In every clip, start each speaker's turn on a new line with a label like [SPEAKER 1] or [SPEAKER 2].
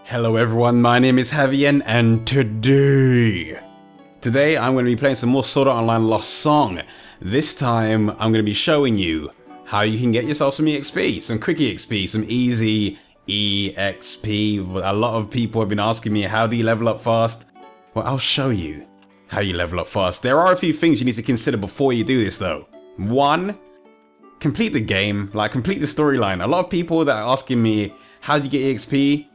[SPEAKER 1] Hello everyone, my name is Havian, and today I'm going to be playing some more Sword Art Online Lost Song. This time I'm going to be showing you how you can get yourself some EXP, some quick EXP, some easy EXP. A lot of people have been asking me, how do you level up fast? Well, I'll show you how you level up fast. There are a few things you need to consider before you do this though. One, complete the game, like complete the storyline. A lot of people that are asking me, how do you get EXP?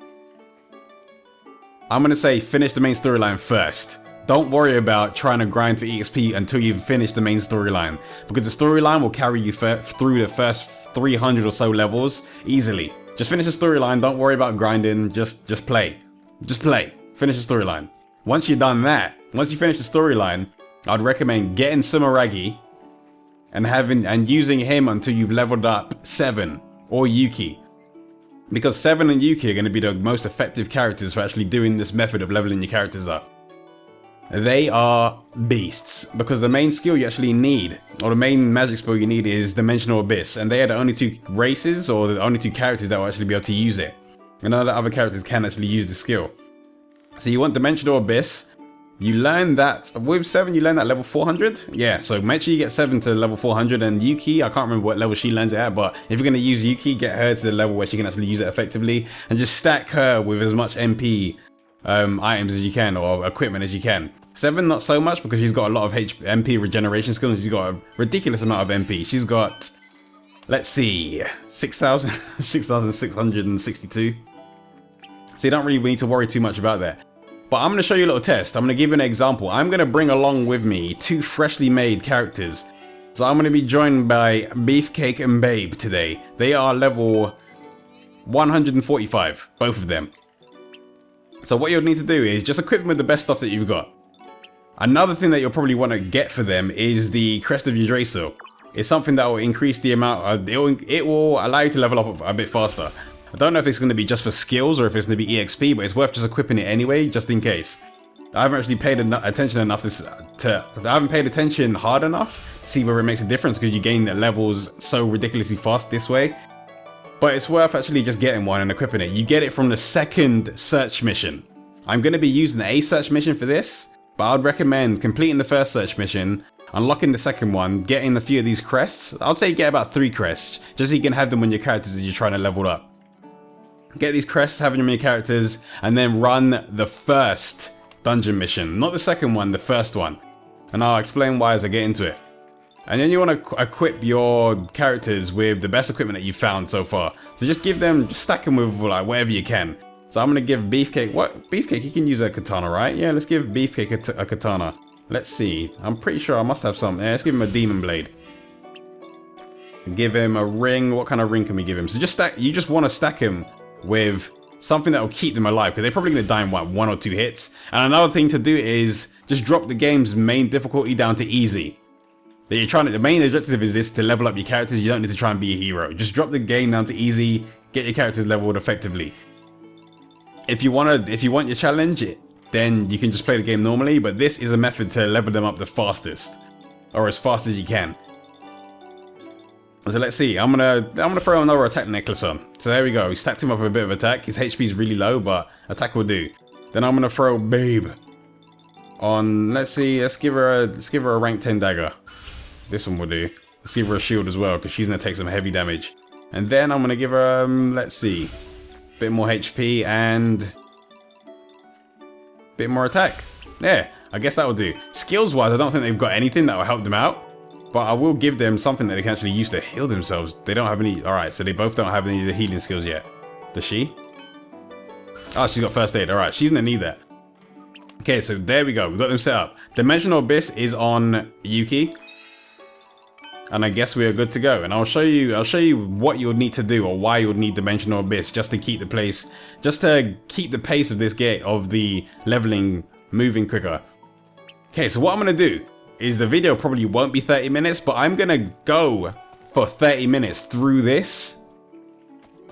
[SPEAKER 1] I'm gonna say finish the main storyline first. Don't worry about trying to grind for EXP until you've finished the main storyline, because the storyline will carry you through the first 300 or so levels easily. Just finish the storyline, don't worry about grinding, just play. Just play. Finish the storyline. Once you've done that, once you finish the storyline, I'd recommend getting Sumeragi and using him until you've leveled up 7 or Yuki. Because 7 and Yuki are going to be the most effective characters for actually doing this method of leveling your characters up. They are beasts, because the main skill you actually need, or the main magic spell you need, is Dimensional Abyss, and they are the only two races, or the only two characters that will actually be able to use it. And none of the other characters can actually use the skill. So you want Dimensional Abyss. You learn that, with 7 you learn that level 400? Yeah, so make sure you get 7 to level 400, and Yuki, I can't remember what level she learns it at, but if you're going to use Yuki, get her to the level where she can actually use it effectively, and just stack her with as much MP items as you can, or equipment as you can. 7 not so much, because she's got a lot of MP regeneration skills, and she's got a ridiculous amount of MP. She's got, let's see, 6,662. So you don't really need to worry too much about that. But I'm going to show you a little test. I'm going to give you an example. I'm going to bring along with me 2 freshly made characters. So I'm going to be joined by Beefcake and Babe today. They are level 145, both of them. So what you'll need to do is just equip them with the best stuff that you've got. Another thing that you'll probably want to get for them is the Crest of Yggdrasil. It's something that will increase the amount, it will allow you to level up a bit faster. I don't know if it's going to be just for skills or if it's going to be EXP, but it's worth just equipping it anyway, just in case. I haven't actually paid attention enough I haven't paid attention hard enough to see whether it makes a difference, because you gain the levels so ridiculously fast this way. But it's worth actually just getting one and equipping it. You get it from the second search mission. I'm going to be using the A search mission for this, but I'd recommend completing the first search mission, unlocking the second one, getting a few of these crests. I'd say get about 3 crests, just so you can have them on your characters as you're trying to level up. Get these crests, have them in your characters, and then run the first dungeon mission. Not the second one, the first one. And I'll explain why as I get into it. And then you want to equip your characters with the best equipment that you've found so far. So just stack them with like whatever you can. So I'm going to give Beefcake, Beefcake, he can use a katana, right? Yeah, let's give Beefcake a katana. Let's see, I'm pretty sure I must have something. Yeah, let's give him a demon blade. Give him a ring. What kind of ring can we give him? So you just want to stack him with something that will keep them alive, because they're probably going to die in what, 1 or 2 hits. And another thing to do is just drop the game's main difficulty down to easy. The main objective is this, to level up your characters. You don't need to try and be a hero. Just drop the game down to easy, get your characters leveled effectively. If you want your challenge, then you can just play the game normally, but this is a method to level them up the fastest, or as fast as you can. So let's see, I'm gonna throw another attack necklace on. So there we go, we stacked him up with a bit of attack. His HP is really low, but attack will do. Then I'm gonna throw Babe on, let's see, let's give her a rank 10 dagger. This one will do. Let's give her a shield as well, because she's gonna take some heavy damage. And then I'm gonna give her, let's see, a bit more HP and a bit more attack. Yeah, I guess that will do. Skills wise, I don't think they've got anything that will help them out. But I will give them something that they can actually use to heal themselves. They don't have any. Alright, so they both don't have any of the healing skills yet. Does she? Oh, she's got first aid. Alright, she's gonna need that. Okay, so there we go. We've got them set up. Dimensional Abyss is on Yuki. And I guess we are good to go. And I'll show you what you'll need to do, or why you'll need Dimensional Abyss, just to keep the pace of this game, of the leveling moving quicker. Okay, so what I'm gonna do is, the video probably won't be 30 minutes, but I'm gonna go for 30 minutes through this.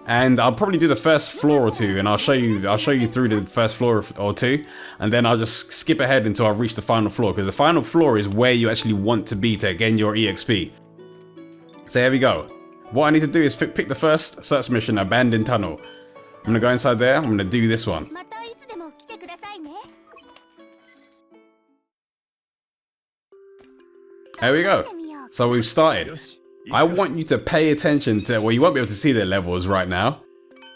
[SPEAKER 1] And I'll probably do the first floor or 2, and I'll show you through the first floor or 2, and then I'll just skip ahead until I reach the final floor, because the final floor is where you actually want to be to gain your EXP. So here we go. What I need to do is pick the first search mission, Abandoned Tunnel. I'm gonna go inside there. I'm gonna do this one. There we go. So we've started. I want you to pay attention to, well, you won't be able to see their levels right now,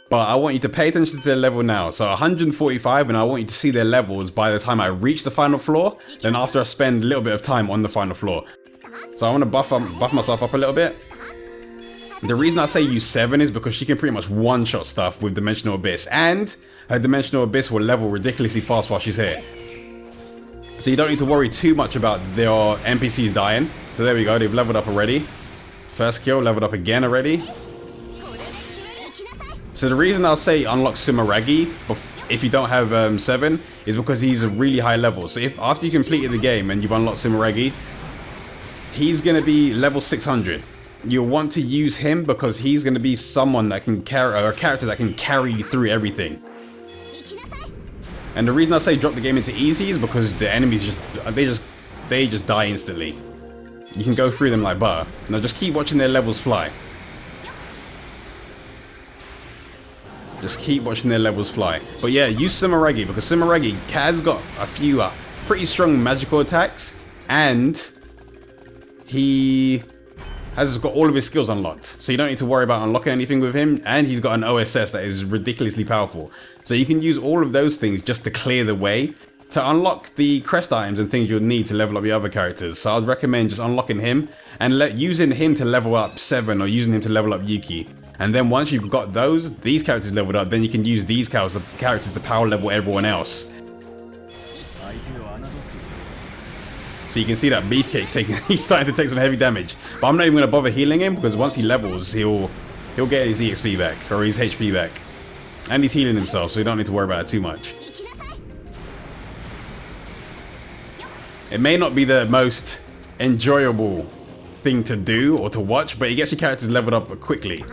[SPEAKER 1] but I want you to pay attention to their level now. So 145, and I want you to see their levels by the time I reach the final floor, then after I spend a little bit of time on the final floor. So I want to buff myself up a little bit. The reason I say use 7 is because she can pretty much one-shot stuff with Dimensional Abyss, and her Dimensional Abyss will level ridiculously fast while she's here. So you don't need to worry too much about their NPCs dying. So there we go, they've leveled up already. First kill, leveled up again already. So the reason I'll say unlock Sumeragi if you don't have 7 is because he's a really high level. So if after you completed the game and you've unlocked Sumeragi, he's going to be level 600. You'll want to use him because he's going to be someone that can carry, or a character that can carry you through everything. And the reason I say drop the game into easy is because the enemies they just die instantly. You can go through them like butter. Now just keep watching their levels fly. Just keep watching their levels fly. But yeah, use Sumeragi because Sumeragi has got a few pretty strong magical attacks, and he has got all of his skills unlocked. So you don't need to worry about unlocking anything with him, and he's got an OSS that is ridiculously powerful. So you can use all of those things just to clear the way to unlock the crest items and things you'll need to level up your other characters. So I'd recommend just unlocking him and using him to level up 7 or using him to level up Yuki. And then once you've got these characters leveled up, then you can use these characters to power level everyone else. So you can see that Beefcake's he's starting to take some heavy damage. But I'm not even going to bother healing him because once he levels, he'll get his EXP back or his HP back. And he's healing himself, so you don't need to worry about it too much. It may not be the most enjoyable thing to do or to watch, but it gets your characters leveled up quickly.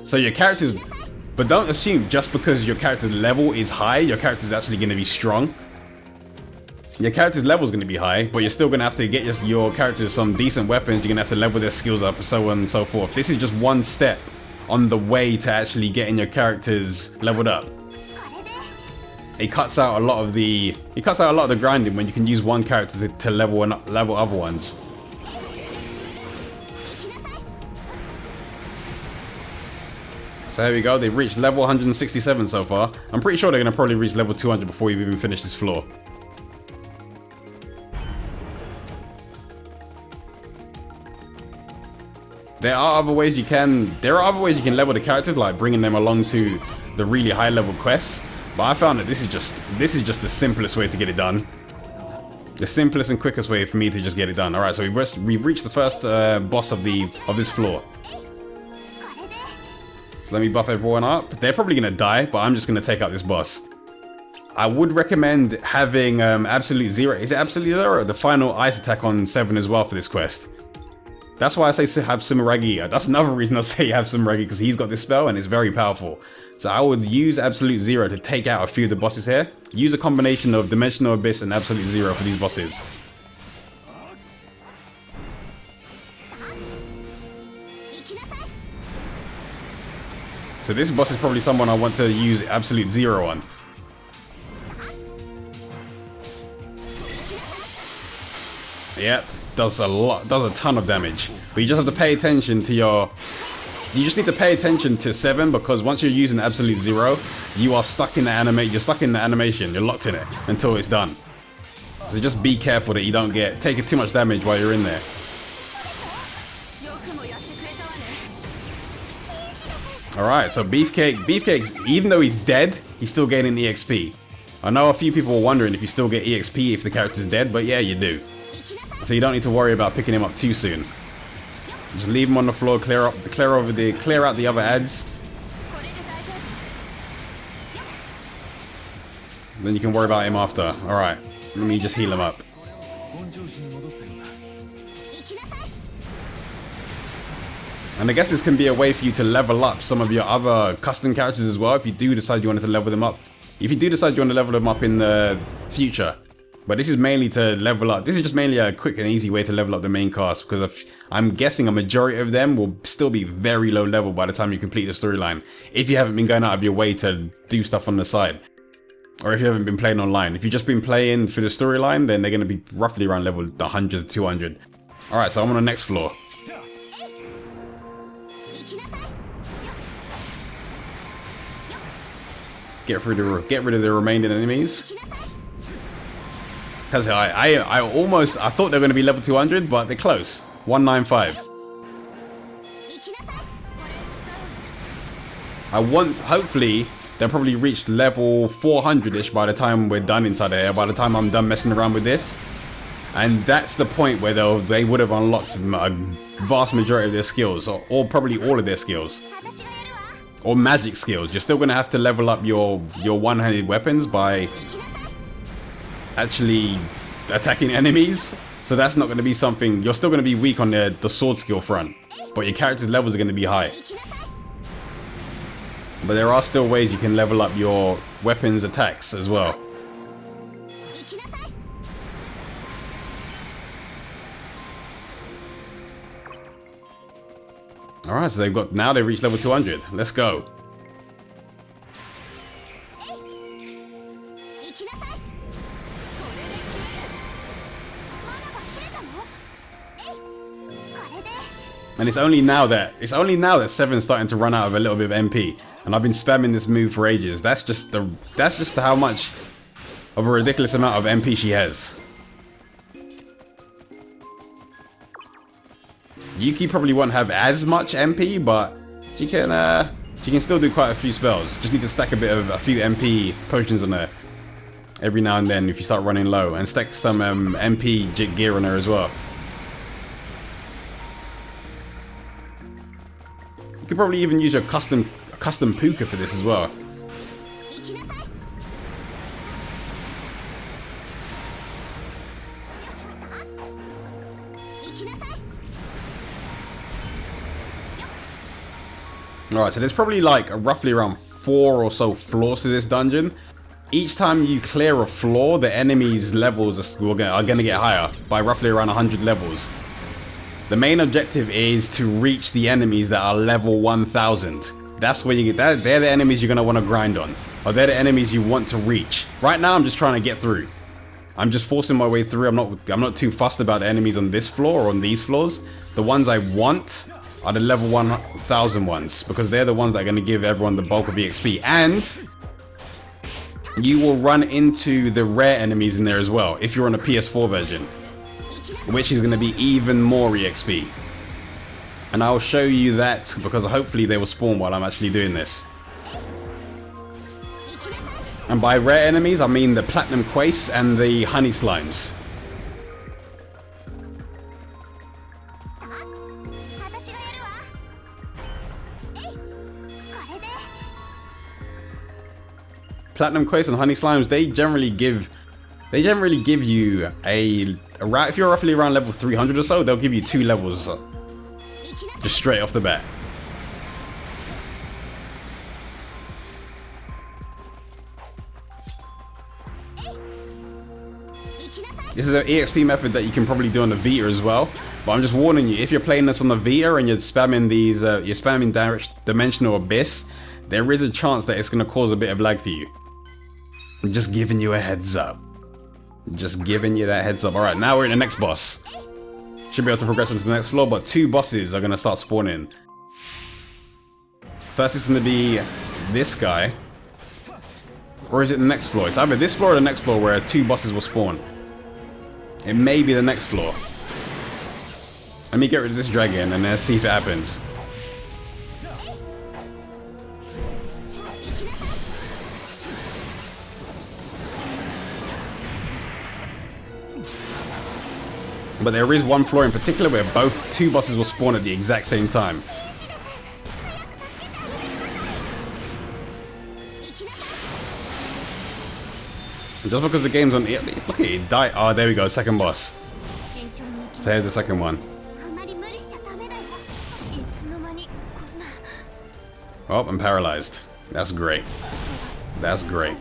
[SPEAKER 1] So your characters, but don't assume just because your character's level is high, your character's actually going to be strong. Your character's level is going to be high, but you're still going to have to get your characters some decent weapons. You're going to have to level their skills up, so on and so forth. This is just one step on the way to actually getting your characters leveled up. It cuts out a lot of the grinding when you can use one character to level other ones. So there we go, they've reached level 167 so far. I'm pretty sure they're going to probably reach level 200 before we've even finished this floor. There are other ways you can level the characters, like bringing them along to the really high level quests. But I found that this is just the simplest way to get it done. The simplest and quickest way for me to just get it done. Alright, so we've reached the first boss of this floor. So let me buff everyone up. They're probably going to die, but I'm just going to take out this boss. I would recommend having Absolute Zero. Is it Absolute Zero or the final ice attack on 7 as well for this quest? That's why I say have Sumeragi. That's another reason I say have Sumeragi, because he's got this spell and it's very powerful. So I would use Absolute Zero to take out a few of the bosses here. Use a combination of Dimensional Abyss and Absolute Zero for these bosses. So this boss is probably someone I want to use Absolute Zero on. Yep, does a ton of damage. But you just have to pay attention to you just need to pay attention to 7, because once you're using Absolute Zero, you are stuck in the animation, you're locked in it until it's done. So just be careful that you don't take too much damage while you're in there. Alright, so Beefcake's, even though he's dead, he's still gaining EXP. I know a few people were wondering if you still get EXP if the character's dead, but yeah, you do. So you don't need to worry about picking him up too soon. Just leave him on the floor, clear out the other ads. Then you can worry about him after. Alright, let me just heal him up. And I guess this can be a way for you to level up some of your other custom characters as well, if you do decide you wanted to level them up. If you do decide you want to level them up in the future. But this is mainly to level up. This is just mainly a quick and easy way to level up the main cast, because I'm guessing a majority of them will still be very low level by the time you complete the storyline, if you haven't been going out of your way to do stuff on the side. Or if you haven't been playing online. If you've just been playing for the storyline, then they're going to be roughly around level 100 to 200. Alright, so I'm on the next floor. Get rid of the remaining enemies. Because I thought they were going to be level 200, but they're close. 195. Hopefully, they'll probably reach level 400-ish by the time we're done inside here, by the time I'm done messing around with this. And that's the point where they would have unlocked a vast majority of their skills, or probably all of their skills. Or magic skills. You're still going to have to level up your one-handed weapons by actually attacking enemies. So that's not going to be something... You're still going to be weak on the sword skill front, but your character's levels are going to be high. But there are still ways you can level up your weapons attacks as well. Alright, so now they've reached level 200. Let's go. And it's only now that 7's starting to run out of a little bit of MP, and I've been spamming this move for ages. That's just how much of a ridiculous amount of MP she has. Yuki probably won't have as much MP, but she can still do quite a few spells. Just need to stack a few MP potions on her every now and then if you start running low, and stack some MP gear on her as well. You could probably even use your custom puka for this as well. Alright, so there's probably like roughly around 4 or so floors to this dungeon. Each time you clear a floor, the enemies' levels are going to get higher by roughly around 100 levels. The main objective is to reach the enemies that are level 1000. That's where you get that. They're the enemies you're going to want to grind on. Or they're the enemies you want to reach. Right now I'm just trying to get through. I'm just forcing my way through. I'm not too fussed about the enemies on this floor or on these floors. The ones I want are the level 1000 ones, because they're the ones that are going to give everyone the bulk of the XP. And you will run into the rare enemies in there as well if you're on a PS4 version, which is going to be even more EXP. And I'll show you that, because hopefully they will spawn while I'm actually doing this. And by rare enemies, I mean the platinum quace and the honey slimes. Platinum quace and honey slimes, they generally give you if you're roughly around level 300 or so, they'll give you 2 levels just straight off the bat. This is an EXP method that you can probably do on the Vita as well, but I'm just warning you, if you're playing this on the Vita and you're spamming Dimensional Abyss, there is a chance that it's going to cause a bit of lag for you. I'm just giving you a heads up. Just giving you that heads up. Alright, now we're in the next boss. Should be able to progress into the next floor, but 2 bosses are going to start spawning. First it's going to be this guy. Or is it the next floor? It's either this floor or the next floor where 2 bosses will spawn. It may be the next floor. Let me get rid of this dragon and then see if it happens. But there is one floor in particular where 2 bosses will spawn at the exact same time. And just because the game's on... Look at it, die. Oh, there we go, second boss. So here's the second one. Oh, I'm paralyzed. That's great. That's great.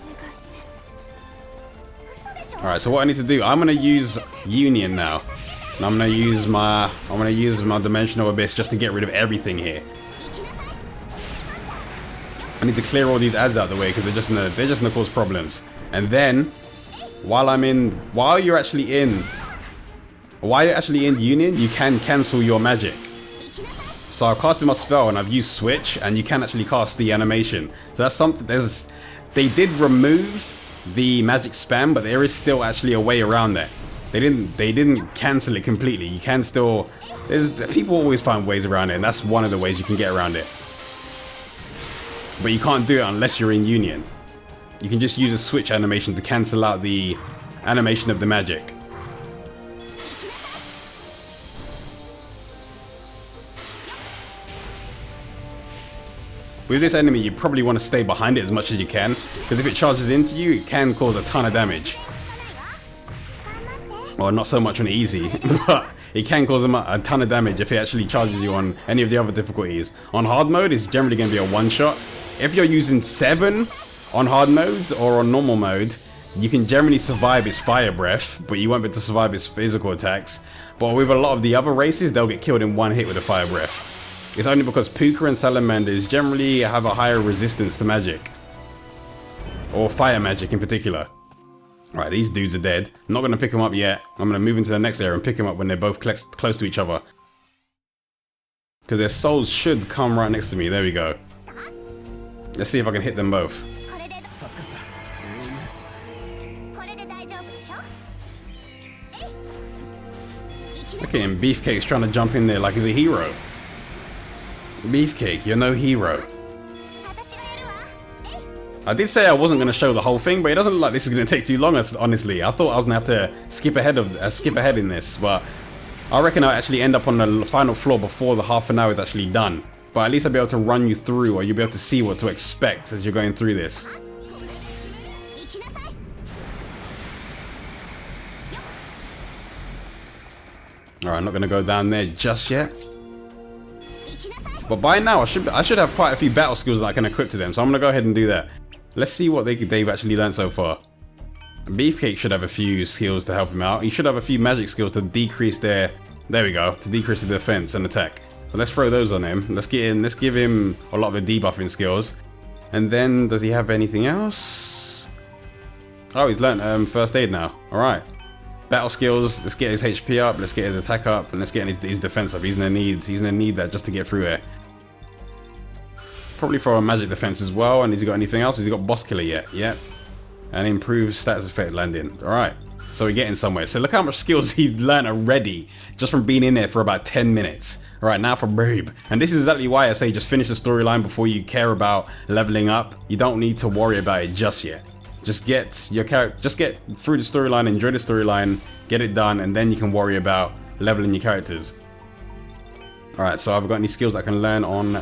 [SPEAKER 1] Alright, so what I need to do, I'm gonna use Union now. And I'm gonna use my Dimensional Abyss just to get rid of everything here. I need to clear all these ads out of the way because they're just gonna cause problems. And then while you're actually in Union, you can cancel your magic. So I've casted my spell and I've used Switch, and you can actually cast the animation. So that's something. They did remove the magic spam, but there is still actually a way around that. They didn't cancel it completely. You can still. People always find ways around it, and that's one of the ways you can get around it. But you can't do it unless you're in Union. You can just use a Switch animation to cancel out the animation of the magic. With this enemy, you probably want to stay behind it as much as you can, because if it charges into you, it can cause a ton of damage. Well, not so much on easy, but it can cause a ton of damage if it actually charges you on any of the other difficulties. On hard mode, it's generally going to be a one-shot. If you're using 7 on hard modes or on normal mode, you can generally survive its fire breath, but you won't be able to survive its physical attacks. But with a lot of the other races, they'll get killed in one hit with a fire breath. It's only because Puka and Salamanders generally have a higher resistance to magic. Or fire magic in particular. Right, these dudes are dead. I'm not going to pick them up yet. I'm going to move into the next area and pick them up when they're both close to each other. Because their souls should come right next to me. There we go. Let's see if I can hit them both. Look at him, Beefcake's trying to jump in there like he's a hero. Beefcake, you're no hero. I did say I wasn't going to show the whole thing, but it doesn't look like this is going to take too long, honestly. I thought I was going to have to skip ahead in this, but I reckon I'll actually end up on the final floor before the half an hour is actually done. But at least I'll be able to run you through, or you'll be able to see what to expect as you're going through this. Alright, I'm not going to go down there just yet. But by now, I should have quite a few battle skills that I can equip to them, so I'm going to go ahead and do that. Let's see what they've actually learned so far. Beefcake should have a few skills to help him out. He should have a few magic skills to decrease their... There we go, to decrease the defense and attack. So let's throw those on him. Let's give him a lot of the debuffing skills. And then, does he have anything else? Oh, he's learned first aid now. Alright. Battle skills, let's get his HP up, let's get his attack up, and let's get his defense up. He's gonna need that just to get through here. Probably for a magic defense as well. And has he got anything else? Has he got boss killer yet? Yep. And improved status effect landing. Alright. So we're getting somewhere. So look how much skills he's learned already just from being in there for about 10 minutes. Alright, now for Babe. And this is exactly why I say just finish the storyline before you care about leveling up. You don't need to worry about it just yet. Just get your character, just get through the storyline, enjoy the storyline, get it done, and then you can worry about leveling your characters. Alright, so I've got any skills I can learn on...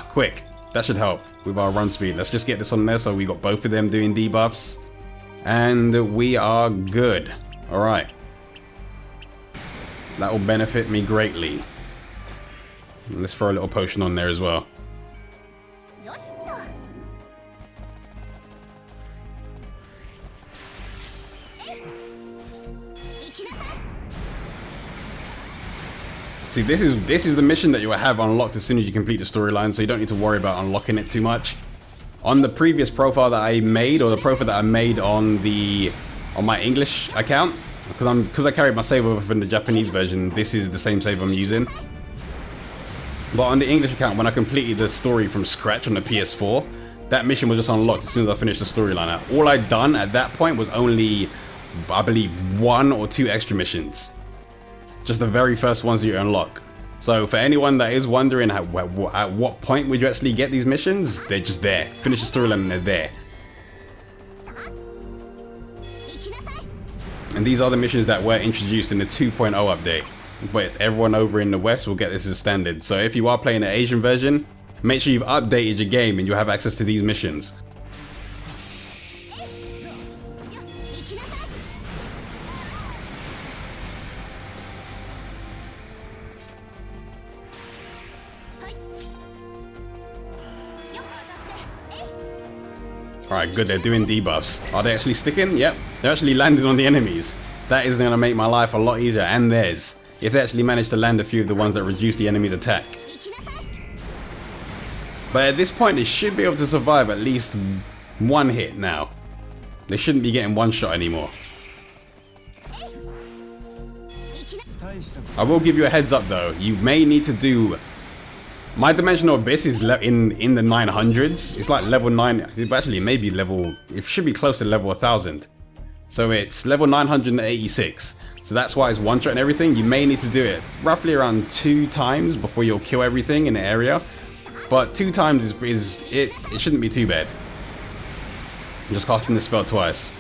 [SPEAKER 1] quick! That should help with our run speed. Let's just get this on there so we got both of them doing debuffs. And we are good. Alright. That will benefit me greatly. Let's throw a little potion on there as well. See, this is the mission that you will have unlocked as soon as you complete the storyline, so you don't need to worry about unlocking it too much. On the previous profile that I made, or the profile that I made on my English account, because I carried my save over from the Japanese version, this is the same save I'm using. But on the English account, when I completed the story from scratch on the PS4, that mission was just unlocked as soon as I finished the storyline. All I'd done at that point was only, I believe, 1 or 2 extra missions. Just the very first ones that you unlock. So for anyone that is wondering at what point would you actually get these missions, they're just there. Finish the storyline and they're there. And these are the missions that were introduced in the 2.0 update. But everyone over in the West will get this as standard. So if you are playing the Asian version, make sure you've updated your game and you'll have access to these missions. Alright, good, they're doing debuffs. Are they actually sticking? Yep, they're actually landing on the enemies. That is going to make my life a lot easier, and theirs. If they actually manage to land a few of the ones that reduce the enemy's attack. But at this point, they should be able to survive at least one hit now. They shouldn't be getting one shot anymore. I will give you a heads up though, you may need to do... My Dimensional Abyss is in the 900s. It's like level 9, actually maybe level... It should be close to level 1000. So it's level 986. So that's why it's one shot and everything. You may need to do it roughly around 2 times before you'll kill everything in the area. But 2 times it shouldn't be too bad. I'm just casting the spell twice.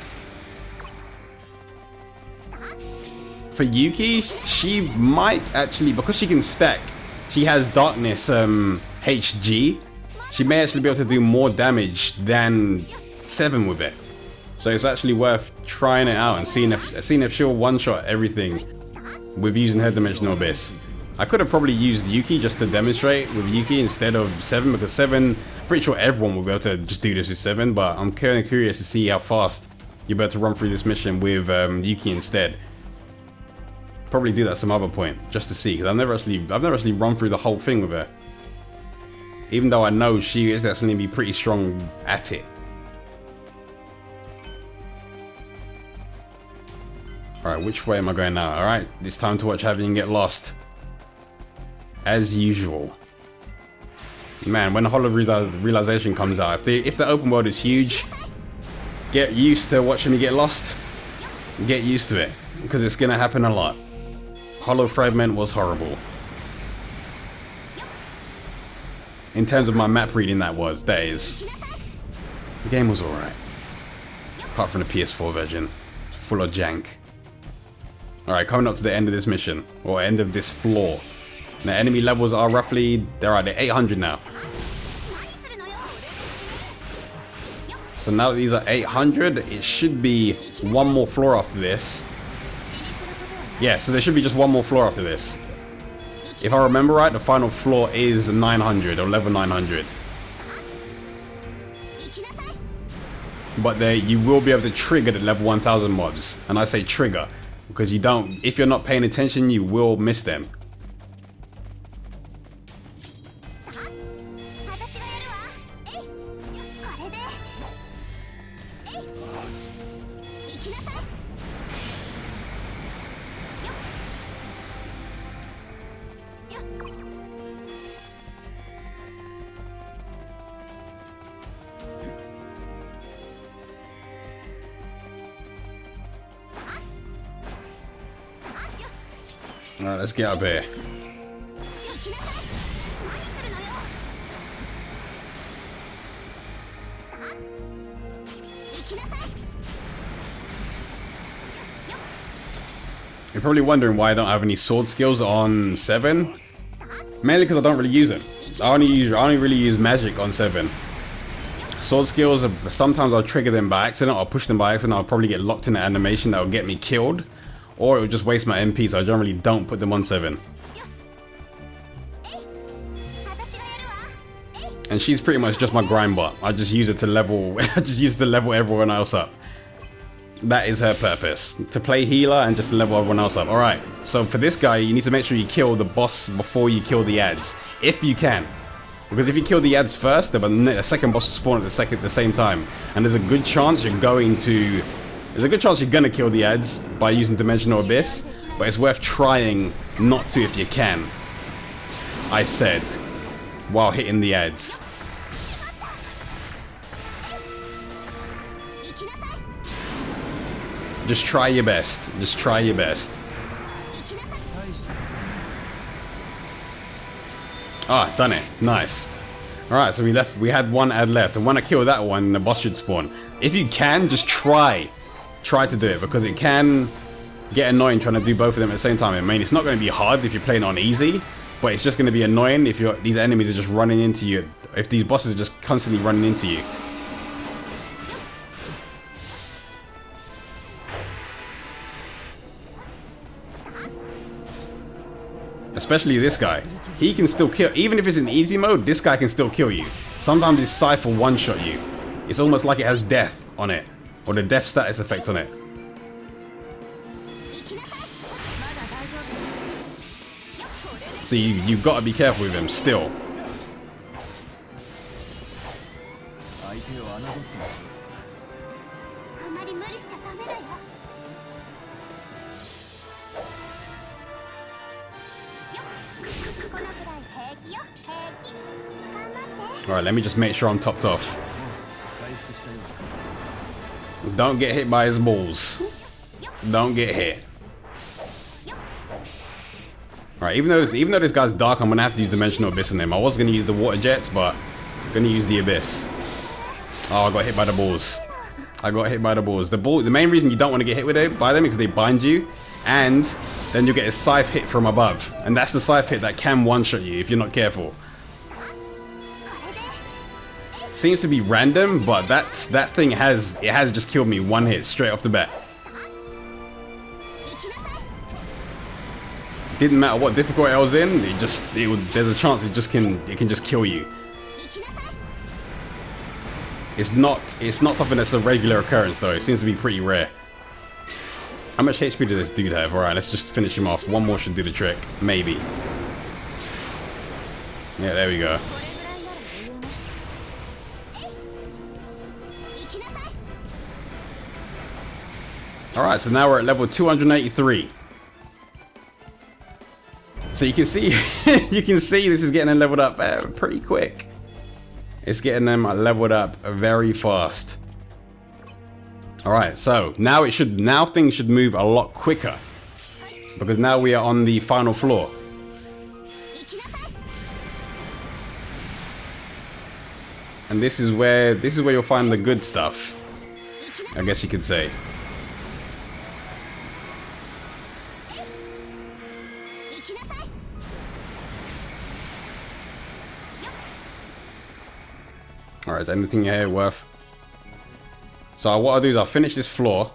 [SPEAKER 1] For Yuki, she might actually, because she can stack, she has darkness HG, she may actually be able to do more damage than 7 with it. So it's actually worth trying it out and seeing if she'll one-shot everything with using her Dimensional Abyss. I could have probably used Yuki just to demonstrate with Yuki instead of 7, because 7, pretty sure everyone will be able to just do this with 7, but I'm kind of curious to see how fast you're able to run through this mission with Yuki instead. Probably do that some other point just to see, because I've never actually run through the whole thing with her. Even though I know she is actually gonna be pretty strong at it. Alright, which way am I going now? Alright, it's time to watch Havian get lost. As usual. Man, when the Hollow Realization comes out, if the open world is huge, get used to watching me get lost. Get used to it, because it's gonna happen a lot. Hollow Fragment was horrible. In terms of my map reading, that is. The game was alright. Apart from the PS4 version. Full of jank. Alright, coming up to the end of this mission, or end of this floor. The enemy levels are roughly, they're 800 now. So now that these are 800, it should be one more floor after this. Yeah, so there should be just one more floor after this. If I remember right, the final floor is 900, or level 900. But there, you will be able to trigger the level 1000 mobs. And I say trigger, because if you're not paying attention, you will miss them. Alright, let's get up here. You're probably wondering why I don't have any sword skills on 7. Mainly because I don't really use them. I only really use magic on 7. Sword skills, sometimes I'll trigger them by accident, I'll push them by accident, I'll probably get locked in an animation that will get me killed. Or it will just waste my MP, so I generally don't put them on 7. And she's pretty much just my grind bot. I just use it to level everyone else up. That is her purpose. To play healer and just to level everyone else up. Alright, so for this guy, you need to make sure you kill the boss before you kill the ads. If you can. Because if you kill the ads first, the second boss will spawn at the same time. And there's a good chance you're gonna kill the ads by using Dimensional Abyss, but it's worth trying not to if you can. I said, while hitting the ads. Just try your best. Just try your best. Ah, done it. Nice. Alright, so we had one ad left, and when I kill that one, the boss should spawn. If you can, just try to do it, because it can get annoying trying to do both of them at the same time. I mean, it's not going to be hard if you're playing on easy, but it's just going to be annoying if these enemies are just running into you, if these bosses are just constantly running into you. Especially this guy. He can still kill, even if it's in easy mode, this guy can still kill you. Sometimes his Scythe will one-shot you. It's almost like it has death on it, or the death status effect on it. So you've got to be careful with him still. Alright, let me just make sure I'm topped off. Don't get hit by his balls. Don't get hit. Alright, even though this guy's dark, I'm gonna have to use Dimensional Abyss on him. I was gonna use the water jets, but I'm gonna use the Abyss. Oh, I got hit by the balls. I got hit by the balls. The main reason you don't want to get hit with it by them is because they bind you, and then you get a scythe hit from above. And that's the scythe hit that can one-shot you if you're not careful. Seems to be random, but that thing has just killed me one hit straight off the bat. Didn't matter what difficulty I was in, there's a chance it can just kill you. It's not something that's a regular occurrence though. It seems to be pretty rare. How much HP does this dude have? Alright, let's just finish him off. One more should do the trick. Maybe. Yeah, there we go. Alright, so now we're at level 283. So you can see, this is getting them leveled up pretty quick. It's getting them leveled up very fast. Alright, so now things should move a lot quicker. Because now we are on the final floor. And this is where you'll find the good stuff, I guess you could say. Alright, is there anything here worth? So what I'll do is I'll finish this floor,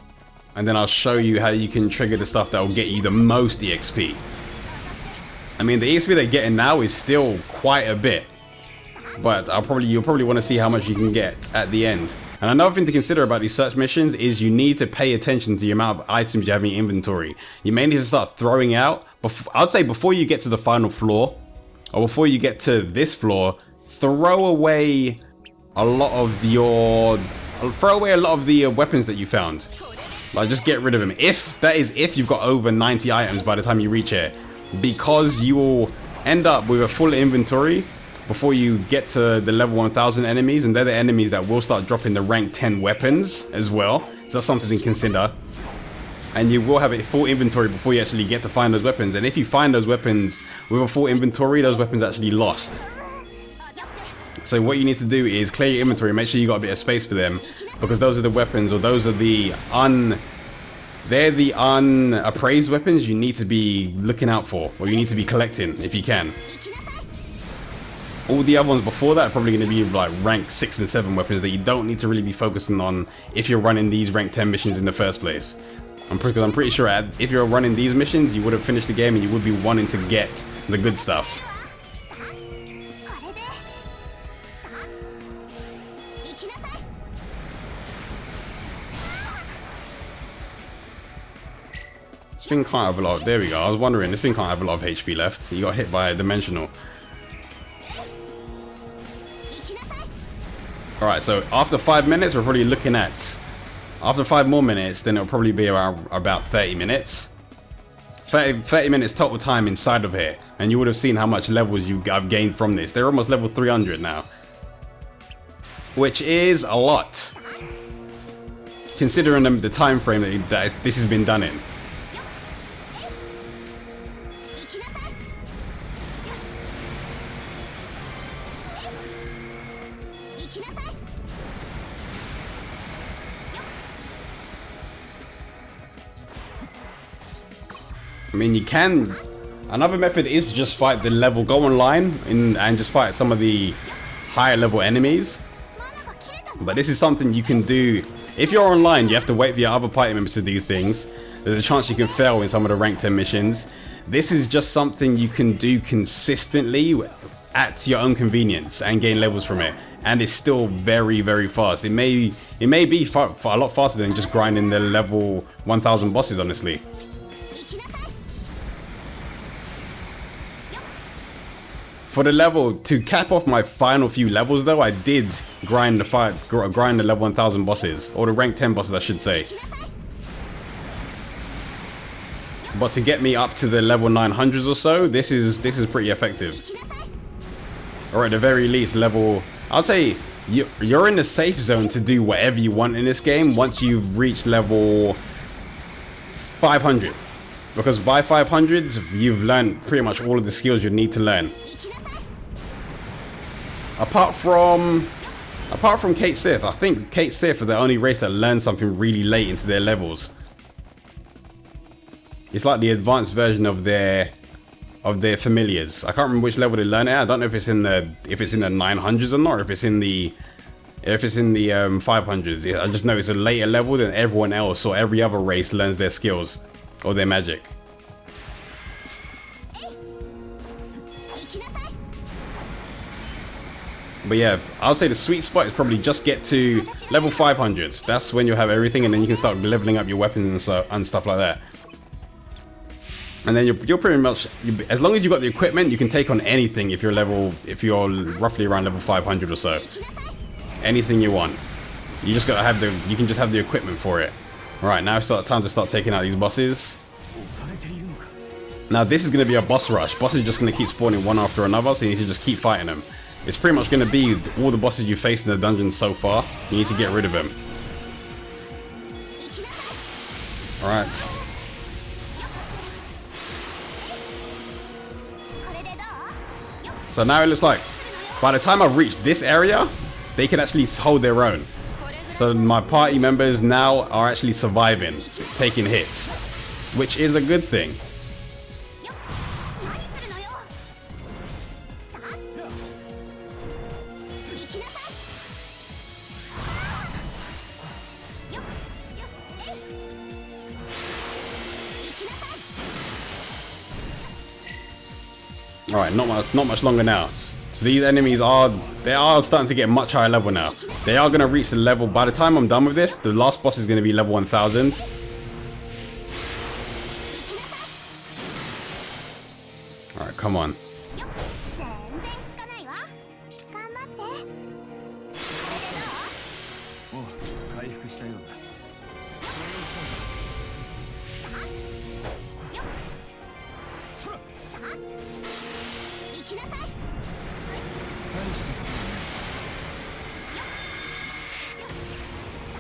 [SPEAKER 1] and then I'll show you how you can trigger the stuff that will get you the most EXP. I mean, the EXP they're getting now is still quite a bit, but you'll probably want to see how much you can get at the end. And another thing to consider about these search missions is you need to pay attention to the amount of items you have in your inventory. You may need to start throwing out, I'd say before you get to the final floor, or before you get to this floor, throw away a lot of the weapons that you found. Like, just get rid of them. If you've got over 90 items by the time you reach here, because you will end up with a full inventory before you get to the level 1000 enemies, and they're the enemies that will start dropping the rank 10 weapons as well. So that's something to consider. And you will have a full inventory before you actually get to find those weapons. And if you find those weapons with a full inventory, those weapons are actually lost. So what you need to do is clear your inventory, make sure you got a bit of space for them, because those are the weapons, or those are they're the unappraised weapons you need to be looking out for, or you need to be collecting if you can. All the other ones before that are probably going to be like rank 6 and 7 weapons that you don't need to really be focusing on if you're running these rank 10 missions in the first place. Because I'm pretty sure if you're running these missions, you would have finished the game and you would be wanting to get the good stuff. This thing can't have a lot. There we go. I was wondering, this thing can't have a lot of HP left. You got hit by a dimensional. Alright, so after 5 minutes, we're probably looking at... After 5 more minutes, then it'll probably be around about 30 minutes. 30 minutes total time inside of here. And you would have seen how much levels I've gained from this. They're almost level 300 now. Which is a lot. Considering the time frame that this has been done in. I mean, you can... Another method is to just fight the level, go online and just fight some of the higher level enemies. But this is something you can do. If you're online, you have to wait for your other party members to do things. There's a chance you can fail in some of the rank 10 missions. This is just something you can do consistently at your own convenience and gain levels from it. and it's still very, very fast. It may be a lot faster than just grinding the level 1000 bosses, honestly. For the level, to cap off my final few levels though, I did grind the level 1000 bosses, or the rank 10 bosses I should say. But to get me up to the level 900s or so, this is pretty effective. Or at the very least, I'll say you're in the safe zone to do whatever you want in this game once you've reached level 500. Because by 500, you've learned pretty much all of the skills you need to learn. Apart from Kate Sith, I think Kate Sith are the only race that learns something really late into their levels. It's like the advanced version of their familiars. I can't remember which level they learn it at. I don't know if it's in the 900s or not, or if it's in the 500s. I just know it's a later level than everyone else, or every other race learns their skills or their magic. But yeah, I'll say the sweet spot is probably just get to level 500. That's when you'll have everything, and then you can start leveling up your weapons and stuff like that. And then you're pretty much, as long as you got the equipment, you can take on anything if you're roughly around level 500 or so. Anything you want. You just gotta have you can just have the equipment for it. Alright, now it's time to start taking out these bosses. Now this is gonna be a boss rush. Bosses are just gonna keep spawning one after another, so you need to just keep fighting them. It's pretty much gonna be all the bosses you faced in the dungeon so far. You need to get rid of them. Alright. So now it looks like by the time I've reached this area, they can actually hold their own. So my party members now are actually surviving, taking hits, which is a good thing. Alright, not much longer now. So these enemies they are starting to get much higher level now. They are going to reach the level, by the time I'm done with this, the last boss is going to be level 1000. Alright, come on.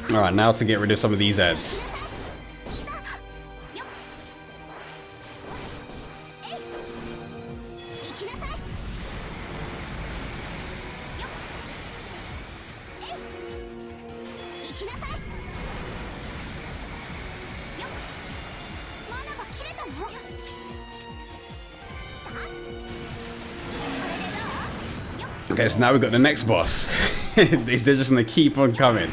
[SPEAKER 1] Alright, now to get rid of some of these ads. Okay, so now we've got the next boss. They're just gonna keep on coming.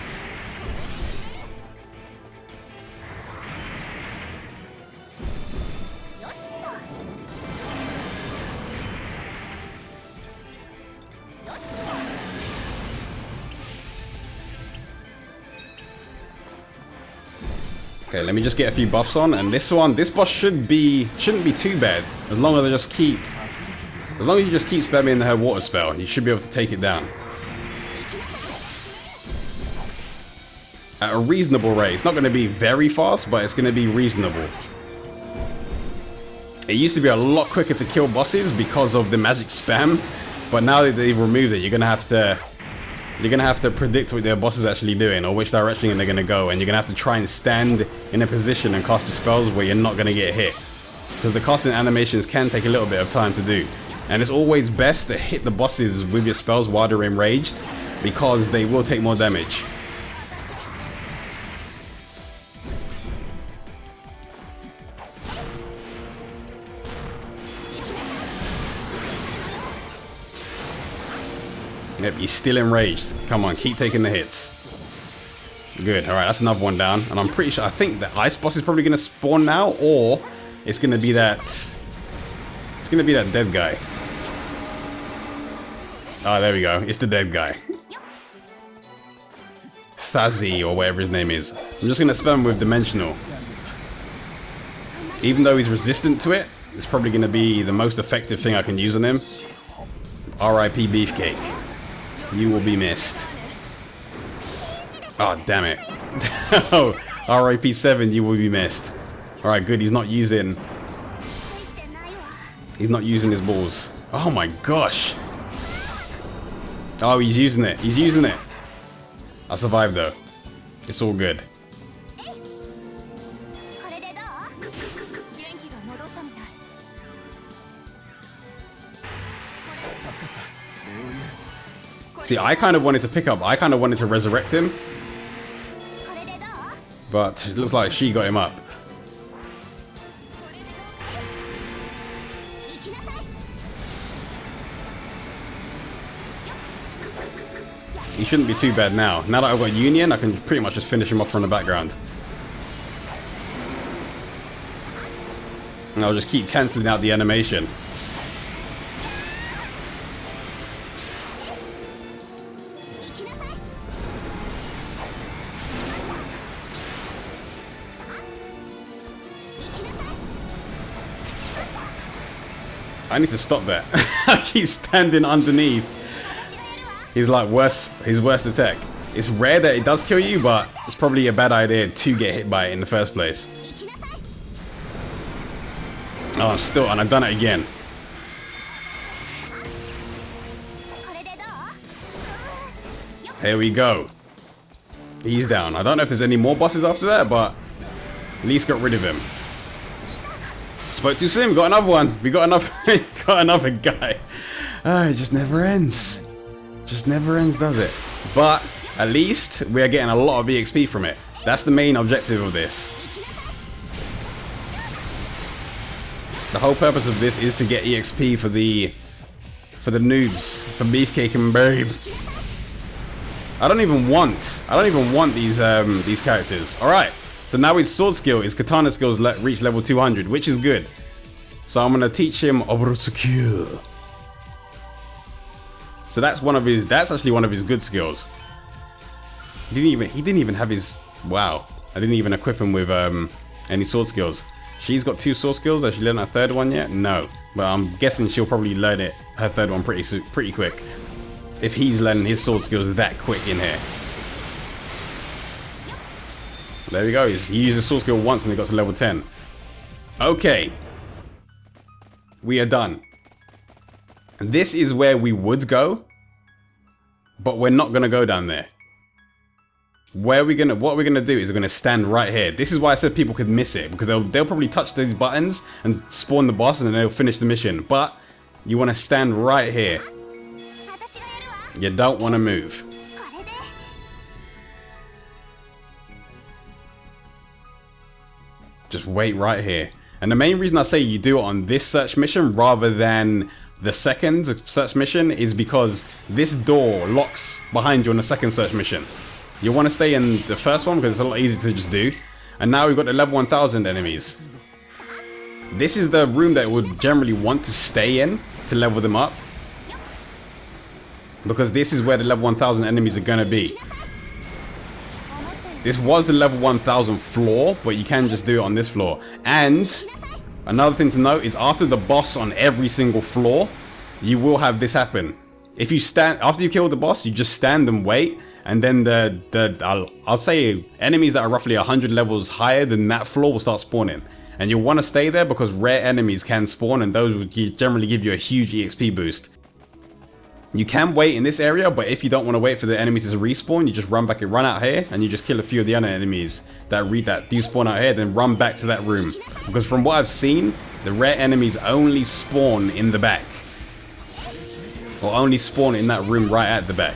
[SPEAKER 1] Okay, let me just get a few buffs on, and this boss shouldn't be too bad as long as you just keep spamming her water spell. You should be able to take it down at a reasonable rate. It's not going to be very fast, but it's going to be reasonable. It used to be a lot quicker to kill bosses because of the magic spam, but now that they've removed it, you're gonna have to predict what their boss is actually doing or which direction they're gonna go, and you're gonna have to try and stand in a position and cast your spells where you're not gonna get hit, because the casting animations can take a little bit of time to do, and it's always best to hit the bosses with your spells while they're enraged, because they will take more damage. Yep, he's still enraged. Come on, keep taking the hits. Good, alright, that's another one down. And I'm pretty sure, I think the ice boss is probably going to spawn now, or it's going to be that... It's going to be that dead guy. Oh, there we go. It's the dead guy. Thazi or whatever his name is. I'm just gonna spam him with Dimensional. Even though he's resistant to it, it's probably gonna be the most effective thing I can use on him. R.I.P. Beefcake. You will be missed. Oh, damn it. Oh, R.I.P. 7, you will be missed. Alright, good, he's not using his balls. Oh my gosh. Oh, he's using it. He's using it. I survived though. It's all good. See, I kind of wanted to resurrect him. But it looks like she got him up. He shouldn't be too bad now. Now that I've got Union, I can pretty much just finish him off from the background. And I'll just keep cancelling out the animation. I need to stop that. I keep standing underneath. He's like his worst attack. It's rare that it does kill you, but it's probably a bad idea to get hit by it in the first place. Oh, and I've done it again. Here we go. He's down. I don't know if there's any more bosses after that, but at least got rid of him. Spoke too soon. We got another one. We got another guy. It just never ends. Just never ends, does it? But at least we are getting a lot of EXP from it. That's the main objective of this. The whole purpose of this is to get EXP for the noobs, for Beefcake and Babe. I don't even want these characters. All right. So now his sword skill, his katana skills reach level 200, which is good. So I'm gonna teach him Obrotsuku. So that's actually one of his good skills. He didn't even have his, wow. I didn't even equip him with any sword skills. She's got 2 sword skills. Has she learned her 3rd one yet? No. But I'm guessing she'll probably learn her 3rd one pretty quick. If he's learning his sword skills that quick in here. There we go. He used his sword skill once and he got to level 10. Okay. We are done. And this is where we would go. But we're not going to go down there. What we're gonna do is we're gonna stand right here. This is why I said people could miss it, because they'll probably touch these buttons and spawn the boss and then they'll finish the mission. But you want to stand right here. You don't want to move. Just wait right here. And the main reason I say you do it on this search mission rather than the second search mission is because this door locks behind you on the second search mission. You want to stay in the first one because it's a lot easier to just do. And now we've got the level 1000 enemies. This is the room that would generally want to stay in to level them up. Because this is where the level 1000 enemies are going to be. This was the level 1000 floor, but you can just do it on this floor. And another thing to note is after the boss on every single floor, you will have this happen. If you stand, after you kill the boss, you just stand and wait. And then I'll say enemies that are roughly 100 levels higher than that floor will start spawning. And you'll want to stay there because rare enemies can spawn and those will generally give you a huge EXP boost. You can wait in this area, but if you don't want to wait for the enemies to respawn, you just run back and run out here and you just kill a few of the other enemies that do spawn out here, then run back to that room. Because from what I've seen, the rare enemies only spawn in the back. Or only spawn in that room right at the back.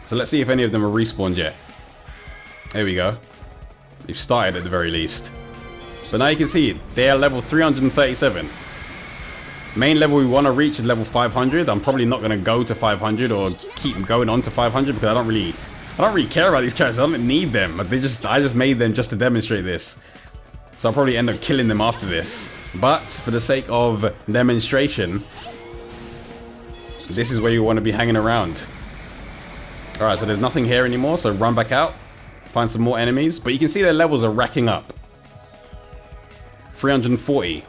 [SPEAKER 1] So let's see if any of them are respawned yet. There we go. They've started at the very least. But now you can see they are level 337. Main level we want to reach is level 500. I'm probably not going to go to 500 or keep going on to 500 because I don't really care about these characters. I don't need them. I just made them just to demonstrate this. So I'll probably end up killing them after this. But for the sake of demonstration, This is where you want to be hanging around. Alright, so there's nothing here anymore, so run back out. Find some more enemies. But you can see their levels are racking up. 340.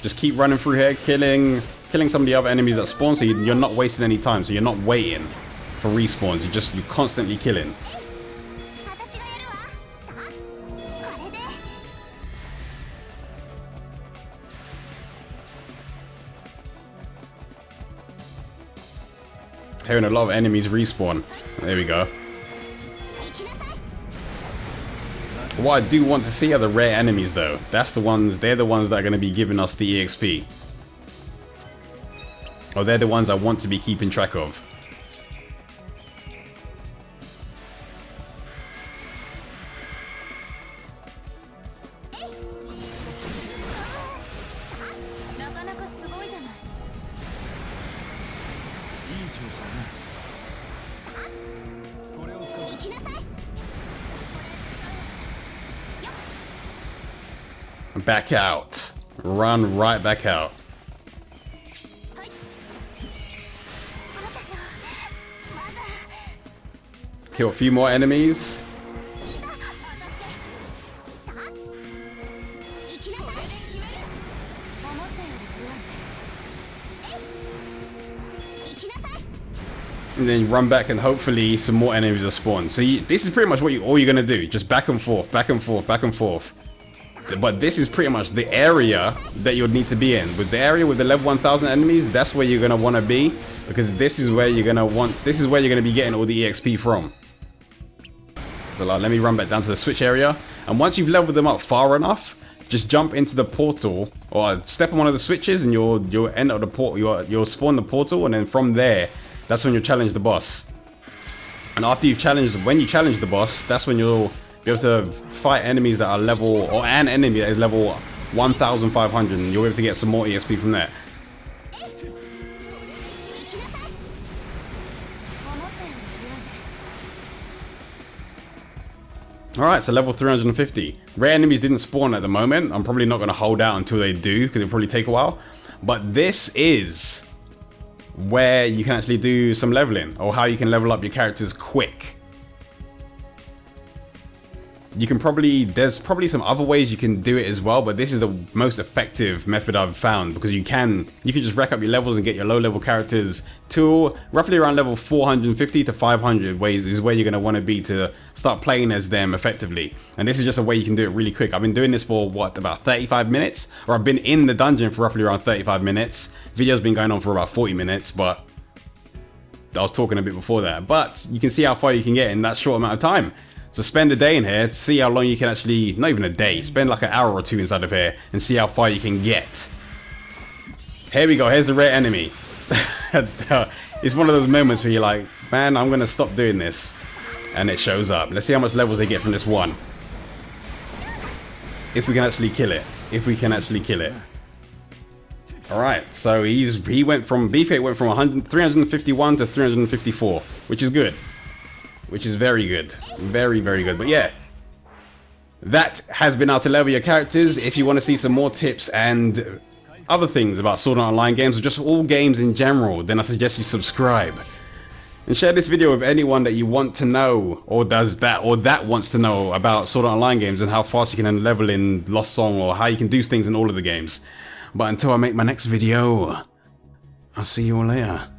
[SPEAKER 1] Just keep running through here, killing some of the other enemies that spawn, so you're not wasting any time. So you're not waiting for respawns. You're constantly killing. Hearing a lot of enemies respawn. There we go. What I do want to see are the rare enemies though. They're the ones that are going to be giving us the EXP. Or they're the ones I want to be keeping track of. Back out. Run right back out. Kill a few more enemies. And then run back and hopefully some more enemies will spawn. So this is pretty much what all you're gonna do. Just back and forth, back and forth, back and forth. But this is pretty much the area that you'll need to be in. With the area with the level 1000 enemies, that's where you're gonna want to be, because this is where you're gonna be getting all the EXP from. So like, let me run back down to the switch area, and once you've leveled them up far enough, just jump into the portal or step on one of the switches, and you'll enter the portal. You'll spawn the portal, and then from there, that's when you'll challenge the boss. And after when you challenge the boss, that's when you'll be able to fight enemies that are level, or an enemy that is level 1500, and you'll be able to get some more EXP from there. Alright, so level 350. Rare enemies didn't spawn at the moment. I'm probably not going to hold out until they do, because it'll probably take a while. But this is where you can actually do some leveling, or how you can level up your characters quick. There's probably some other ways you can do it as well, but this is the most effective method I've found, because you can just rack up your levels and get your low level characters to roughly around level 450 to 500 ways is where you're going to want to be to start playing as them effectively. And this is just a way you can do it really quick. I've been doing this for what, about 35 minutes, or I've been in the dungeon for roughly around 35 minutes. Video's been going on for about 40 minutes, but I was talking a bit before that. But you can see how far you can get in that short amount of time. So spend a day in here, see how long you can actually, not even a day, spend like an hour or two inside of here and see how far you can get. Here we go, here's the rare enemy. It's one of those moments where you're like, man, I'm going to stop doing this. And it shows up. Let's see how much levels they get from this one. If we can actually kill it. Alright, so he went from, Beefhead went from 351 to 354, which is good. Which is very good. Very, very good. But yeah, that has been how to level your characters. If you want to see some more tips and other things about Sword Art Online games, or just all games in general, then I suggest you subscribe. And share this video with anyone that you want to know, or that wants to know about Sword Art Online games and how fast you can level in Lost Song, or how you can do things in all of the games. But until I make my next video, I'll see you all later.